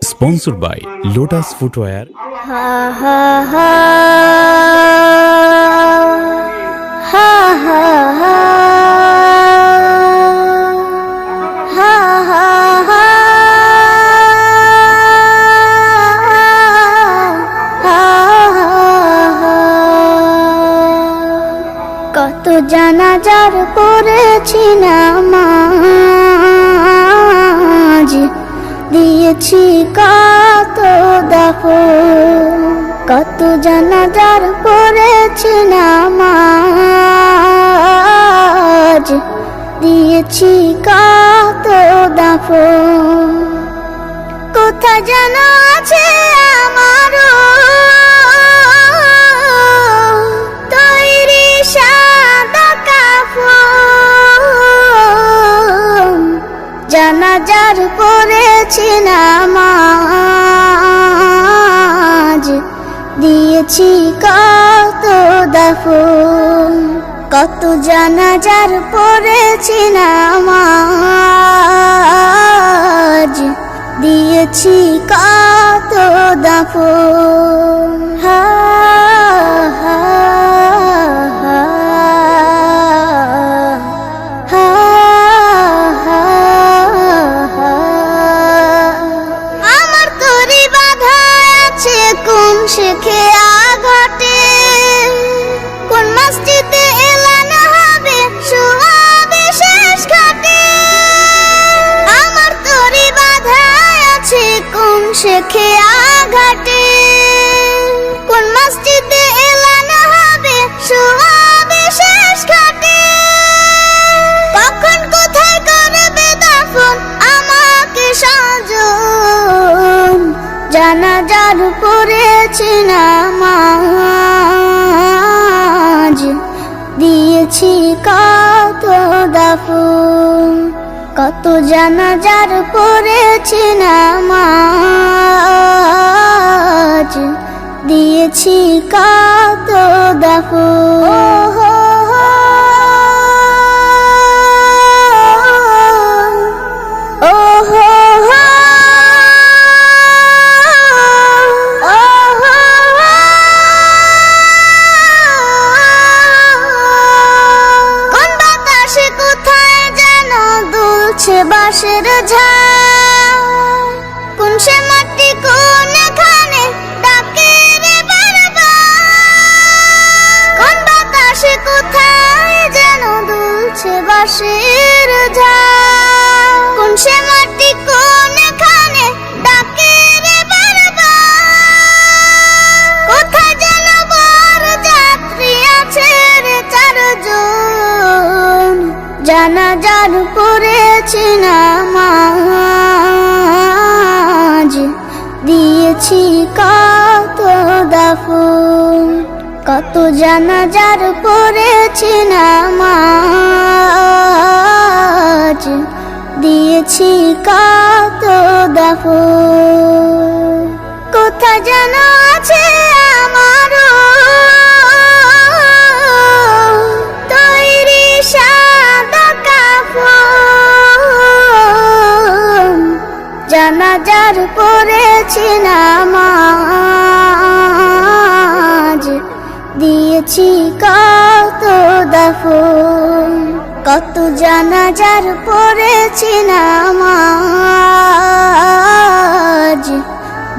Sponsored by Lotus Footwear. Ha ha ha ha ha ha ha ha কত জানাজার পড়েছি নামাজ, দিয়েছি কত দাফন। কত জানাজার পড়েছি নামাজ, দিয়েছি কত দাফন। কোথায় যেন আছে আমারও তৈরি সাদা কাফন। জানাজার পড়েছি নামাজ, দিয়েছি কত দাফন। কত জানাজার পড়েছি নামাজ, দিয়েছি কত দাফন। হা হা হা হা হা হা। আমার তরি বাধা আছে কোন শেখে আঘাটে, কোন মসজিদে এলান হবে শোয়াবে শেষ ঘাটে। আমার তরি বাধা আছে কোন শেখে আঘাটে, কোন মসজিদে এলান হবে শোয়াবে শেষ ঘাটে। কখন কোথায় করবে দাফন আমাকে সাজন। জানাজার পড়েছি নামাজ, দিয়েছি কত দাফন। কত জানাজার পড়েছি নামাজ, দিয়েছি কত দাফন। বাঁশের ঝাড় কোন সে মাটি কোনখানে ডাকে রে বারবার। কোন বাতাসে কোথায় যেন দুলছে বাঁশের ঝাড়, কোন সে মাটি কোনখানে ডাকে রে বারবার। কোথায় যেন বর যাত্রী আছে রে চারজন। জানাজার পড়েছি নামাজ, দিয়েছি কত দাফন। কত জানাজার পড়েছি নামাজ, দিয়েছি কত দাফন। কোথায় যেন আছে আমারও তৈরি সাদা কাফন। জানাজার পড়েছি নামাজ, দিয়েছি কত দাফন। কত জানাজার পড়েছি নামাজ,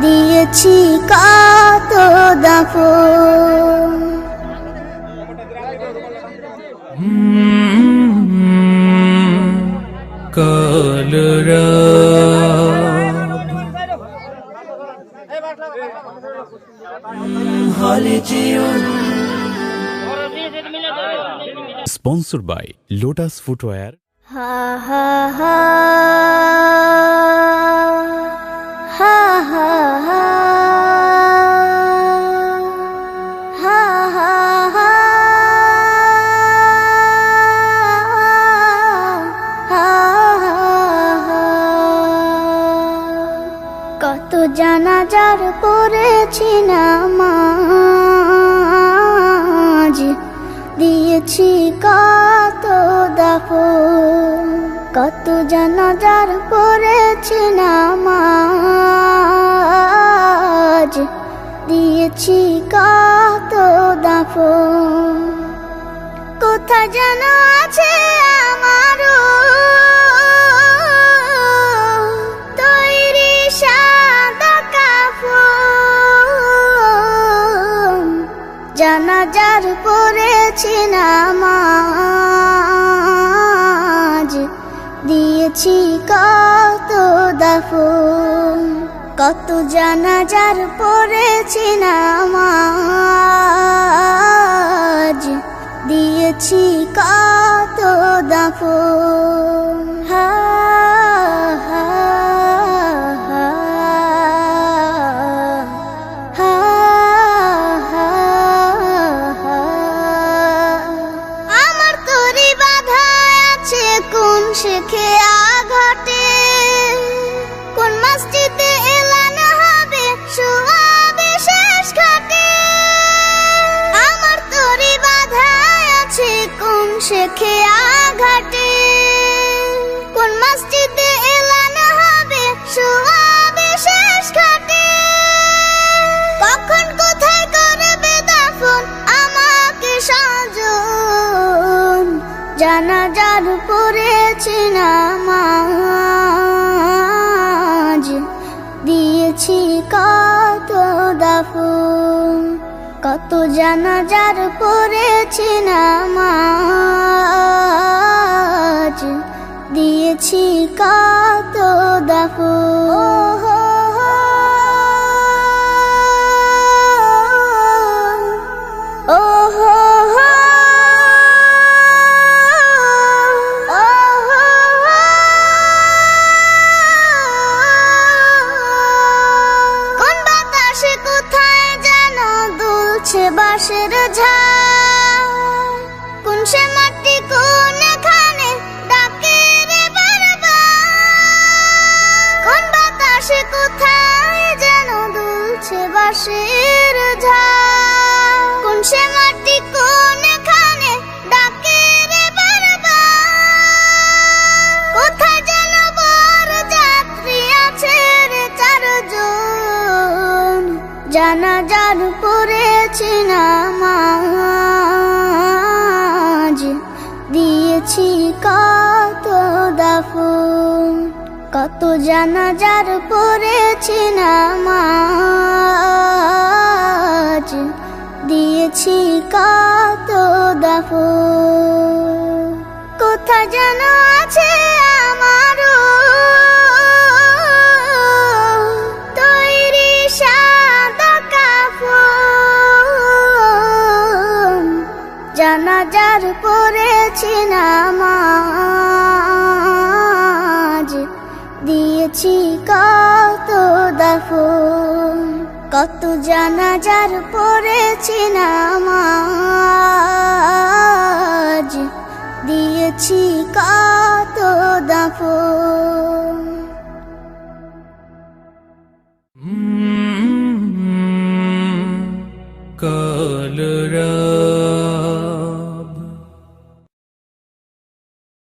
দিয়েছি কত দাফন। Sponsored by Lotus Footwear. Ha ha ha ha ha ha ha ha ha কত জানাজার পড়েছি নামাজ, দিয়েছি কত দাফন। কত জানাজার পড়েছি নামাজ, দিয়েছি কত দাফন। কোথায় যেন আছে আমারও তৈরি সাদা কাফন, জানাজার পড়েছি নামাজ, দিয়েছি কত দাফন। কত জানাজার পড়েছি নামাজ, দিয়েছি কত দাফন। হা হা হা হা হা হা। আমার তরি বাধা আছে কোন শেখে আঘাটে, কোন মসজিদে এলান হবে শোয়াবে শেষ ঘাটে। আমার তরি বাধা আছে কোন শেখে আঘাটে, কোন মসজিদে এলান হবে শোয়াবে শেষ ঘাটে। কখন কোথায় করবে দাফন আমাকে সাজন, জানাজার পড়েছি নামাজ, দিয়েছি কত দাফন। কত জানাজার পড়েছি নামাজ, দিয়েছি কত দাফন। ও হো হো বাঁশের ঝাড়, কোন সে মাটি কোনখানে ডাকে রে বারবার। কোন বাতাসে কোথায় যেন দুলছে বাঁশের ঝাড়, কোন সে মাটি কোনখানে ডাকে রে বারবার। কোথায় যেন বর যাত্রী আছে রে চারজন, জানাজার পড়েছি নামাজ, দিয়েছি কত দাফন। কত জানাজার পড়েছি নামাজ, দিয়েছি কত দাফন। কোথায় যেন আছে আমারও তৈরি সাদা কাফন, জানাজার পড়েছি নামাজ, দিয়েছি কত দাফন। কত জানাজার পড়েছি নামাজ, দিয়েছি কত দাফন।